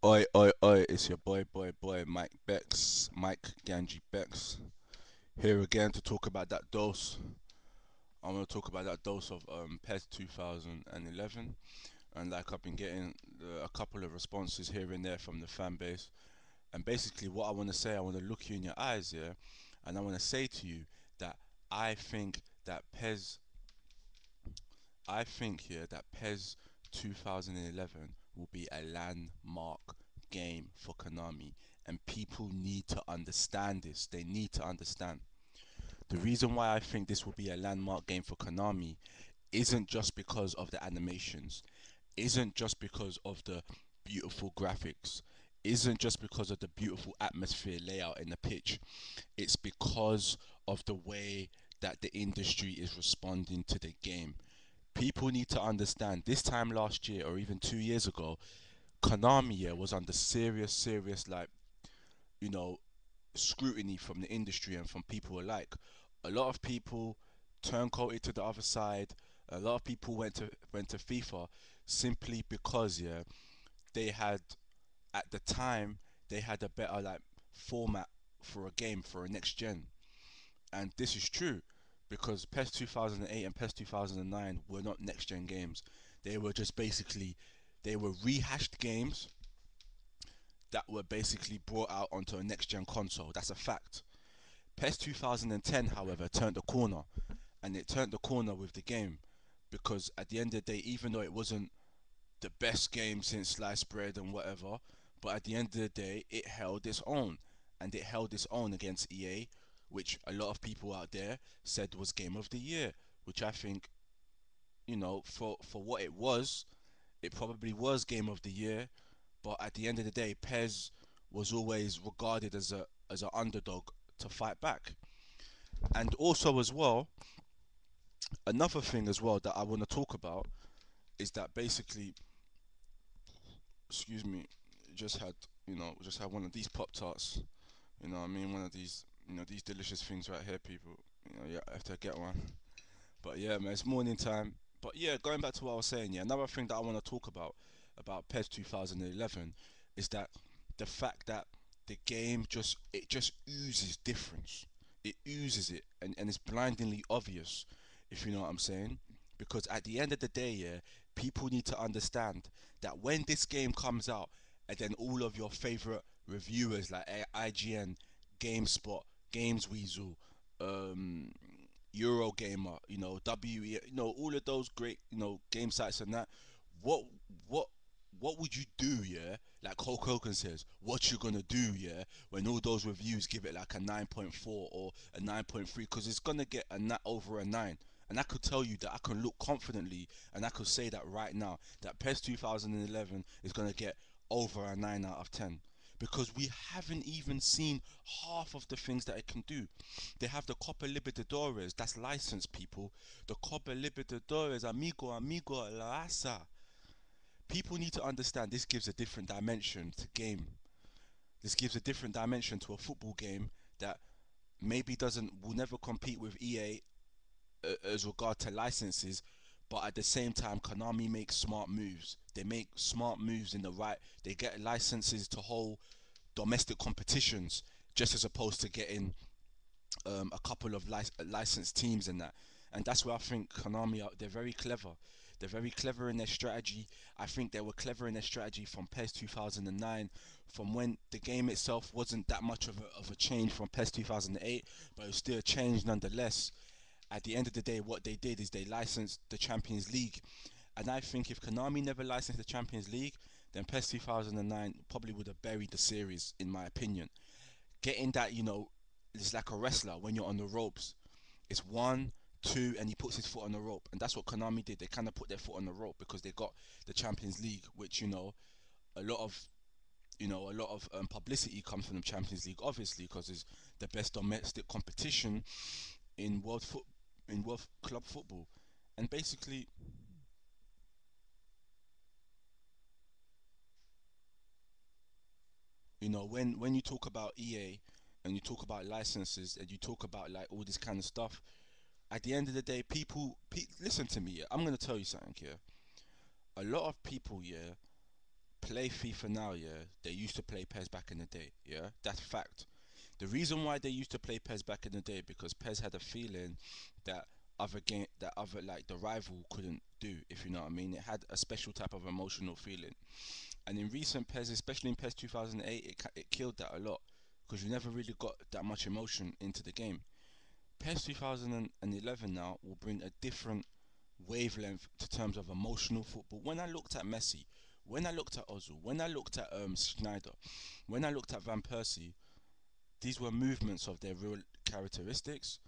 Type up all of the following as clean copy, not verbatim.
Oi, oi, oi, it's your boy, Mike Bex, Mike Ganji Bex, here again to talk about that dose. I'm going to talk about that dose of PES 2011. And like I've been getting a couple of responses here and there from the fan base. And basically, what I want to say, I want to look you in your eyes, yeah, and I want to say to you that I think that PES I think here that PES 2011 will be a landmark game for Konami, and people need to understand this. They need to understand. The reason why I think this will be a landmark game for Konami isn't just because of the animations, isn't just because of the beautiful graphics, isn't just because of the beautiful atmosphere layout in the pitch. It's because of the way that the industry is responding to the game. People need to understand this time last year or even 2 years ago, Konami, yeah, was under serious, like, you know, scrutiny from the industry and from people alike. A lot of people turncoated to the other side. A lot of people went to FIFA simply because, yeah, they had at the time they had a better, like, format for a game for a next gen. And this is true because PES 2008 and PES 2009 were not next gen games. They were just basically they were rehashed games that were basically brought out onto a next gen console. That's a fact. PES 2010, however, turned the corner, and it turned the corner with the game because at the end of the day, even though it wasn't the best game since sliced bread and whatever, but at the end of the day, it held its own, and it held its own against EA, which a lot of people out there said was game of the year, which I think, for what it was, it probably was game of the year, but at the end of the day, Pez was always regarded as an underdog to fight back. And also as well, another thing as well that I want to talk about is that basically, excuse me, just had one of these pop tarts. You know what I mean? One of these, these delicious things right here, people. Yeah, I have to get one. But yeah, man, it's morning time. But yeah, going back to what I was saying, yeah, another thing that I want to talk about PES 2011 is that the fact that the game just oozes difference. It oozes it, and it's blindingly obvious, if you know what I'm saying. Because at the end of the day, yeah, people need to understand that when this game comes out, and then all of your favorite reviewers like IGN, GameSpot, Games Weasel, um, Eurogamer, WE, all of those great, game sites and that. What what what would you do, yeah? Like Hulk Hogan says, what you gonna do, yeah? When all those reviews give it like a 9.4 or a 9.3, because it's gonna get a over a 9. And I could tell you that I can look confidently and I could say that right now that PES 2011 is gonna get over a 9 out of 10 because we haven't even seen half of the things that it can do. They have the Copa Libertadores, that's licensed, people. The Copa Libertadores, amigo, la asa. People need to understand this gives a different dimension to game. This gives a different dimension to a football game that maybe will never compete with EA as regard to licenses, but at the same time, Konami makes smart moves. They make smart moves in the right. They get licenses to hold domestic competitions, just as opposed to getting a couple of licensed teams and that. And that's where I think Konami they're very clever. They're very clever in their strategy. I think they were clever in their strategy from PES 2009, from when the game itself wasn't that much of a change from PES 2008, but it was still a change nonetheless. At the end of the day, what they did is they licensed the Champions League. And I think if Konami never licensed the Champions League, then PES 2009 probably would have buried the series, in my opinion. Getting that, it's like a wrestler when you're on the ropes. It's one, two, and he puts his foot on the rope, and that's what Konami did. They kind of put their foot on the rope because they got the Champions League, which a lot of a lot of publicity comes from the Champions League, obviously, because it's the best domestic competition in world club football, and basically, when you talk about EA and you talk about licenses and you talk about like all this kind of stuff, at the end of the day, listen to me. Yeah, I'm gonna tell you something here. A lot of people, yeah, play FIFA now, yeah, they used to play PES back in the day, yeah, that's fact. The reason why they used to play PES back in the day because PES had a feeling that other like the rival couldn't do, if you know what I mean. It had a special type of emotional feeling, and in recent PES, especially in PES 2008, it killed that a lot because you never really got that much emotion into the game. PES 2011 now will bring a different wavelength to terms of emotional football. When I looked at Messi, when I looked at Ozil, when I looked at Schneider, when I looked at Van Persie, these were movements of their real characteristics.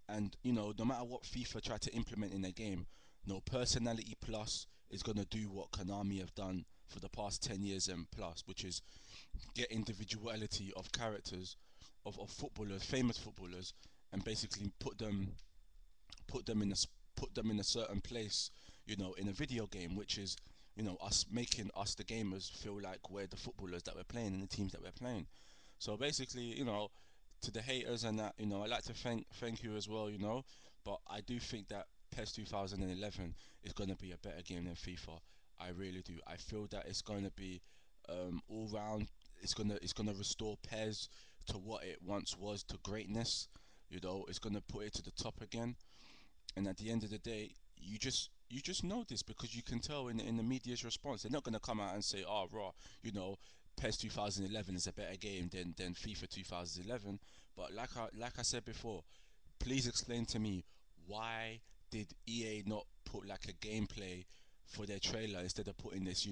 And no matter what FIFA tried to implement in their game, no personality plus is gonna do what Konami have done for the past 10 years and plus, which is get individuality of characters, of footballers, famous footballers, and basically put them in a put them in a certain place, in a video game, which is us making us the gamers feel like we're the footballers that we're playing and the teams that we're playing. So basically, to the haters and that, I like to thank you as well, but I do think that PES 2011 is going to be a better game than FIFA. I really do. I feel that it's going to be all round. It's gonna restore PES to what it once was, to greatness. It's gonna put it to the top again. And at the end of the day, you just know this because you can tell in the media's response. They're not gonna come out and say, "Oh, raw, PES 2011 is a better game than FIFA 2011." But like I said before, please explain to me why did EA not put like a gameplay for their trailer instead of putting this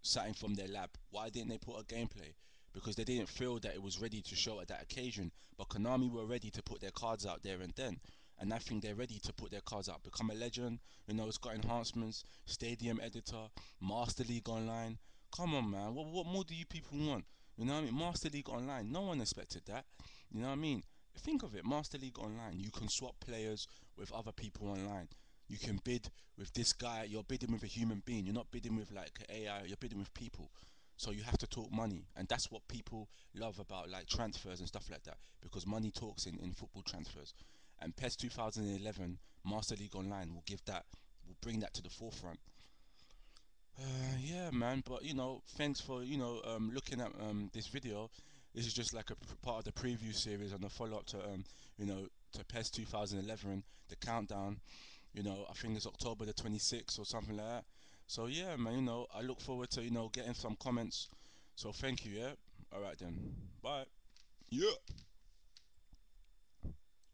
something from their lab? Why didn't they put a gameplay? Because they didn't feel that it was ready to show at that occasion. But Konami were ready to put their cards out there and then. And I think they're ready to put their cards out. Become a legend. It's got enhancements, stadium editor, Master League Online. Come on, man. What more do you people want? You know what I mean? Master League Online. No one expected that. You know what I mean? Think of it, Master League Online. You can swap players with other people online. You can bid with this guy. You're bidding with a human being. You're not bidding with like AI. You're bidding with people. So you have to talk money, and that's what people love about like transfers and stuff like that, because money talks in football transfers. And PES 2011 Master League Online will bring that to the forefront. Yeah, man. But thanks for looking at this video. This is just like a part of the preview series and the follow up to you know to PES 2011, the countdown. I think it's October the 26th or something like that. So yeah, man. I look forward to getting some comments. So thank you. Yeah. All right then. Bye. Yeah.